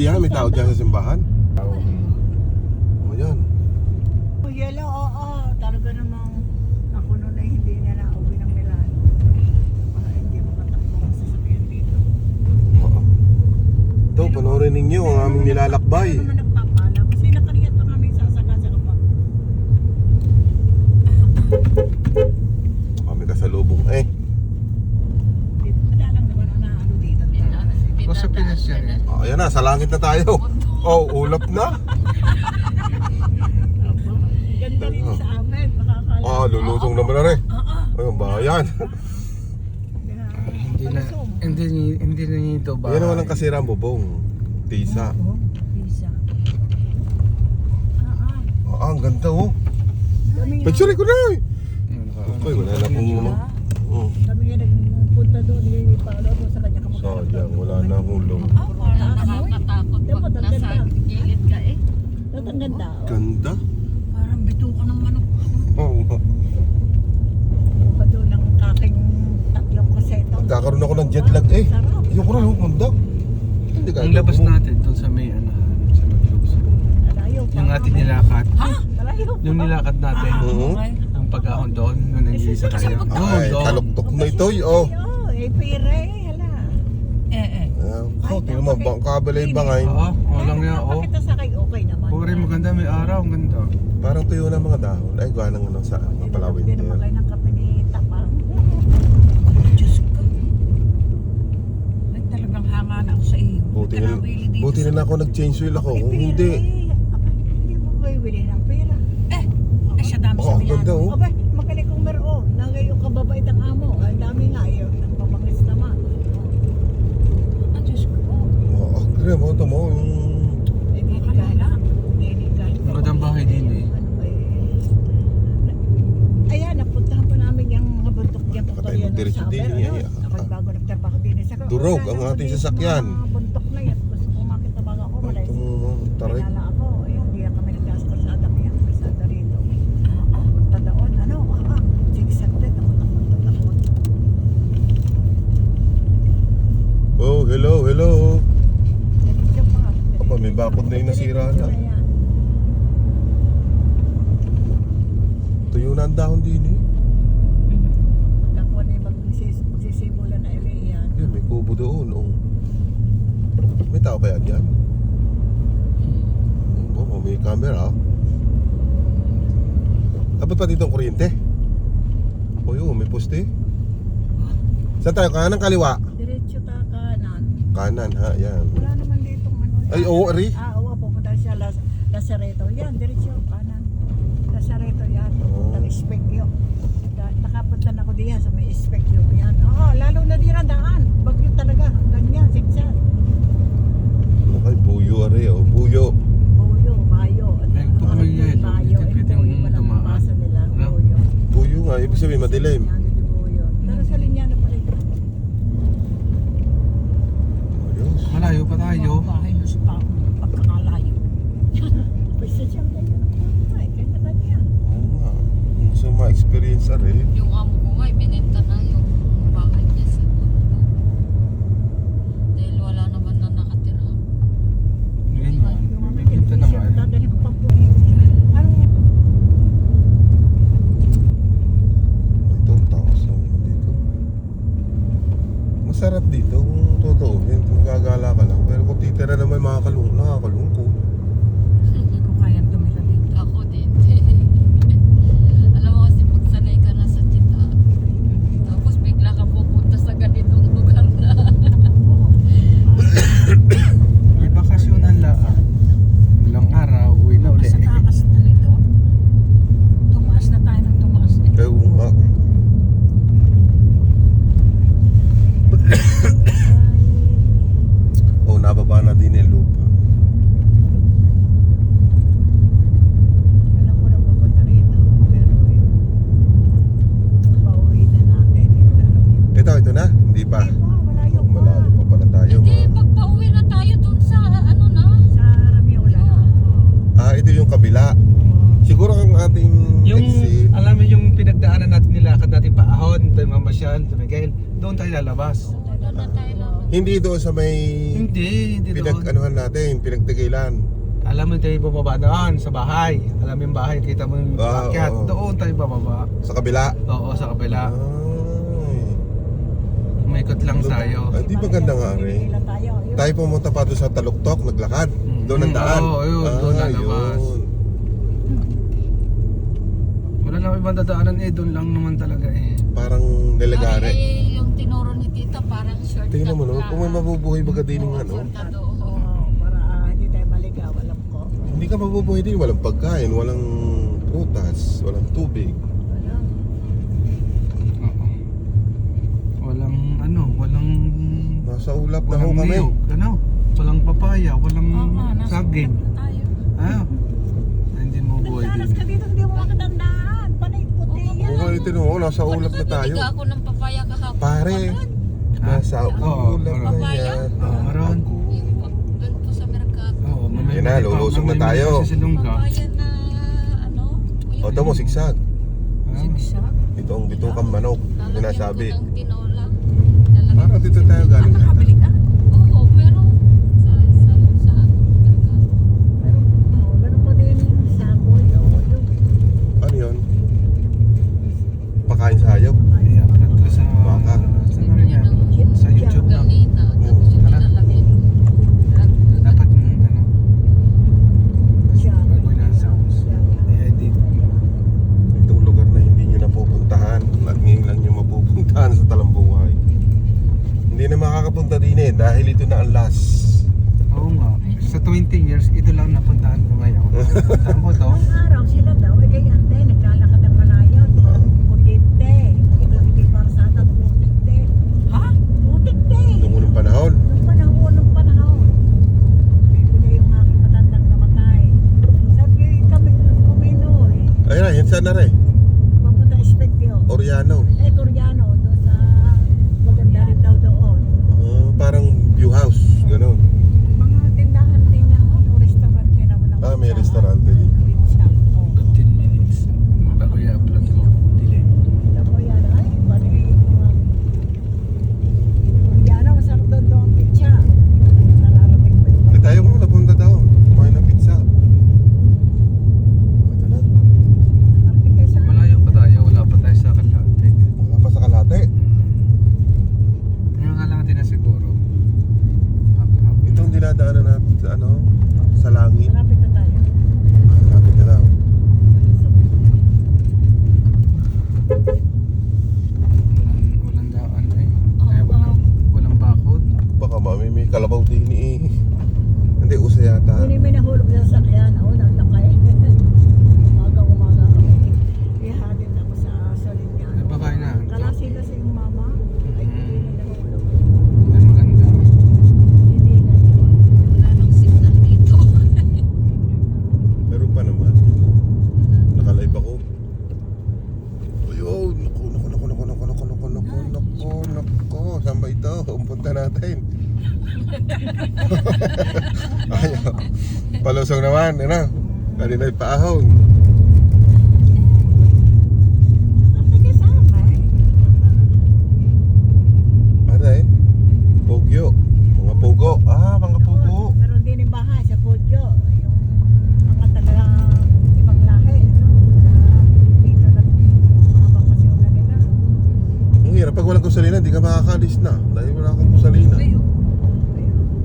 Yan, may tao dyan sa simbahan. O yan. Yelo, oo. Talaga namang ako noon ay hindi na nauwi ng Milan. Para hindi makatakbo ang sasakyan dito. Oo. Ito, panoorin ninyo ang aming nilalakbay. Ano naman nagpapala? Kasi nakariyat pa kami sasaka sa kapag. Kami kasalubong eh. Madalang naman ang naano dito. O sa Pinas yan eh. Oh, ayan na, sa langit na tayo. Oh, ulap na. Ganda rin sa amin. Makakala. Oh, lulutong naman na rin. Ay, ang bayan. Hindi na ito ba? Yan naman ang kasira ang bubong. Tisa. Bisa. Ah, ang ganda oh. Picture ko na eh. Ay, wala na pong ano. Kami nga nagpunta doon. Ipalo doon sa kanya kapag. Sayang, wala na hulong. Parang nakakatakot pag nasa gilid ka eh. Ang ganda. Ganda. Parang bituka ng manok. Oo. Buka doon ng aking tatlong kaseto. Nagkakaroon ako ng jet lag eh. Sarap. Yung ko na yung ganda. Hindi ka Ang labas natin doon sa may ano, sa Maglubs. Malayo pa. Yung ating nilakad. Malayo pa. Yung nilakad natin. Oo. Ang pag-ahon doon, nung nag-iisa tayo. Ay, taluktok na ito oh. Oh, pire. Hala. Oh, tingnan mo, kabalay bangay. Oo, walang yan. Oo. Pakita sa akin, okay naman. Puri maganda, may araw, ang ganda. Parang tuyo na mga dahon. Ay, gawa ng ano sa mapalawin Hindi naman din. kayo ng kape ni Tapang. Diyos ko. Ay, talagang hanga na ako sa iyo. Buti na ako nag-change wheel ako. Kung hindi, Hindi mo bibili ng pera. Ay, siya dami sa ang ganda Milano. oh. Aba, magaling kong meron. Nangay yung kababait ang amo. Ang dami nga yun. Ang pamangis naman. Ang Diyos ko. Oh, kaya mo, ito mo, yung... Ang gandang bahay din eh. Ayan, napuntahan pa namin yung mga bundok dyan. Baka tayo magdiretso din, eh. Ako'y bago nagtrabaho din. Durog ang ating sasakyan. Mga bundok na yan. Gusto ko makita bago ako. Malay. Itong taray. Kilala ako. Ayan, di kami nag-gastos sa adak yan. May sada rito. Punta doon. Ano? Zigzag din. Takot. Oh, hello. Diretso pa. Aba, may bakod na yung nasira na. Diretso yan. Tuyo na ang dahon din eh. Pagkakuha na yung magsisimulan na uli yan. Yan, may kubo doon. Oh. May tao kaya dyan? Oh, may camera. Dapat pa dito ang kuryente. Oh, yun, may poste. Saan tayo? Kanan, kaliwa? Diretso ta kanan. Kanan ha, yan. Wala naman ditong ano. Ay, oo, Ari. Oo, pupunta siya Lazareto. Yan, diretso kanan. Lazareto yan. Pupunta Espekyo. Nakapunta na ako diyan sa may Espekyo yan. Oo, lalo na diyan daan. Bagyo talaga. Ganyan, zigzag. Ay, buyo, Ari. Oh, buyo. Buyo, bayo. Ay, tuloy yan. Bayo, Hindi pwedeng buyo. Walang dumaan. mabasa nila. Ano? Buyo. Buyo nga, ibig sabihin madilim. Yan, hindi buyo. Pero sa linya na pala ito. Ayos. Malayo pa tayo. Bahay na sa pagkakalayo. Pwede siya ganyan. Ay, kanya-kanya. Oo nga. Gusto ma-experience, Ari. Yung amo ko nga, binenta na yung bahay niya sa mundo. Dahil wala naman na nakatira. Yan yan. Bibigyan na nga. Dadalhin ko pang buhay. Ito, takas na dito. Masarap dito kung totoo. Kung gagala ka lang. Pero kung titira naman nakakalungkot. Hindi ko kayang tumira dito. Ako din. Alam mo kasi pag sanay ka na sa tita, tapos bigla ka pupunta sa ganitong lugar na. May bakasyonan lang. Ilang araw, uwi na uli. Sa taas na nito. Tumaas na tayo ng tumaas na. Kaya nga. Oh, nababa na din yung lupa. Alam ko na pupunta rito. Pero yung pauwi na natin. Ito na? Hindi pa. Malayo Oh, pa. malayo pa pala tayo. Hindi, pag pauwi na tayo dun sa ano na. Sa Ramiola. Ah, ito yung kabila. Siguro ang ating Yung, exit. alam mo yung pinagdaanan natin nilakad natin paahon, tayo mamasyal, tayo Miguel, doon tayo lalabas. na tayo lang. Hindi doon sa may Hindi doon. pinag-anuhan natin, pinagtigilan. Alam mo tayo bumaba doon sa bahay. Alam mo yung bahay, kita mo yung akyat. oo. Doon tayo bababa. Sa kabila. Oo, sa kabila. Ay. Umikot lang tayo. Ay, di maganda nga rin. Pinila tayo. Yun. Tayo pumunta pa doon sa Taluktok, naglakad. Doon ang daan. Oo, yun, doon lalabas. yun. Wala lang ibang dadaanan doon lang naman talaga eh. Parang delegare. Ay, yung tinuro ni tita parang shortcut Tingnan mo no, lang. kung may mabubuhay baga din ng ano. Shortcut, oo. Oo, para hindi tayo maligaw, alam ko. Hindi ka mabubuhay din, walang pagkain, walang prutas, walang tubig. Wala. Oo. Walang Nasa ulap na ho walang kami. niyog, walang papaya, walang Oo, nasa saging. shortcut na tayo. Ah, hindi mo buhay Nagsalas ka din. dito, hindi mo makatandaan. Panay puti yan. Oo, ito no, nasa ulap na tayo. Biniga ako ng papaya kahapon. Pare, nasa Oo, ulap na papaya. yan. Oo, meron. Yung doon po sa merkado. Oo, mamaya Yan na, lulusong na tayo. Kasi silungga. Papaya na ano? O, ito mo, sigsag. Sigsak. Ito ang bitokang manok, sinasabi. Lalagyan ko ng tinola. Parang dito tayo galing. Nakabili ka? Oo, pero sa merkado. Pero, ganun pa din yung sakoy. Yung Ano yun? Pakain sa hayop. I-upload ko sa Baka. saan na rin yan? Sa YouTube na. Ganina. Tapos yung Ano? nilalagay ko. Dapat ano, siya. bago na sounds. I-edit. Itong lugar na hindi nyo napupuntahan at ngayon lang nyo mapupuntahan sa Talambuhay. Hindi na makakapunta din eh dahil ito na ang last. Oo nga. Sa 20 years, ito lang napuntahan ko ngayon. Napuntahan ko to. Ang araw sila daw, ganyan din, naglalakad ng malayo. Kuryente. Ito hindi para sa atin, kuryente. Ha? Kuryente. Noong unang panahon. Nung panahon. Bibili yung aking matandang namatay. Sabi kami, kumino eh. Ayun na, yan saan na rin? Papunta Espectio. Oriano. Koreano, doon sa maganda rin daw doon. Parang view house, gano'n. Mga tindahan din na, restaurant din ako ng Ah, may pizza. restaurant din. Pizza. Oo. 15 minutes. Bago i-upload ko. Delay. Ako yan, ay, bali, Koreano, masarap doon doon ang pizza. Nararating ko yung Eh tayo kung napunta daw. Kumain ng pizza. Ito na. Nararating kayo sa Malayo pa tayo. Wala pa tayo sa Kalate. Wala pa sa Kalate. Yung Kalate na siguro. Itong dinadaanan natin sa ano, sa langit. Malapit na tayo. Malapit na daw. Walang daan eh. Kaya walang bakod. Baka may kalabaw din eh. Hindi, usa yata. Hindi may nahulog sa sakyan. Oo, nagtakay. Umaga kami. Ihatid ako sa Solinya. Eh, baka inaantok. Kala sila sa yung mama. Ay, hindi na nahulog. Ay, maganda. Hindi na yun. Wala nang signal dito. Meron pa naman. Nakalive ako. Ayun, naku. Saan ba ito? Umpunta natin. Ayaw. Palusong naman, ano? Kanina'y paahon. Sige sa akin. Ano eh? Pogyo. Mga pogo. Mga pogo. Meron din yung bahay sa Podyo. Yung mga taga ibang lahi. No? Dito na mga bakasyonan nila. Ang hirap, pag walang kusalina, di ka makakalis na. Dahil wala kang kusalina. Ayun.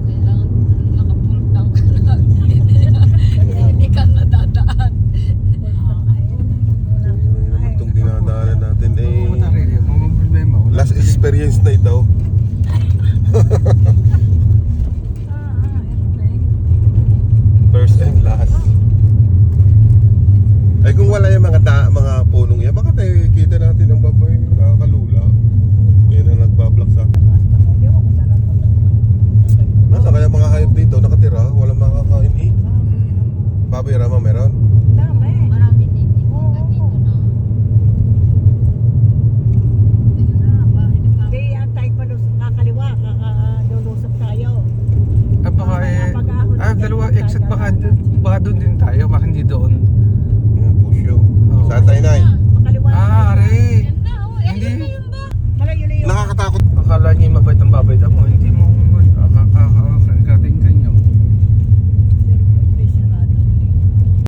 Kailangan nakapull down ka na. Hindi ka nadadaan. Ayun naman itong dinadaanan natin Oo, eh. matarili. Mga problema. Wala Last pa rin. experience na ito. First and last. Ay kung wala yung mga punong yan, baka tayo kita natin ang baboy nakakalula. Yan ang nagbablock sa atin. Nasa kaya mga hayop dito nakatira, walang makakain eh. Baboy rama meron. Marami din dito. Dito na. Hindi yan tayo kakaliwa, kakalulusok tayo. Ah, baka dalawa exit baka doon din tayo. Baka hindi doon. Yan, pusyo. Oo. Saan tayo, Nay? Makaliwa. Ah, are. Yan na, oh. Yan Hindi. na yun ba? Malayo-layo. Nakakatakot. akala niya mabait ang babay mo, hindi mo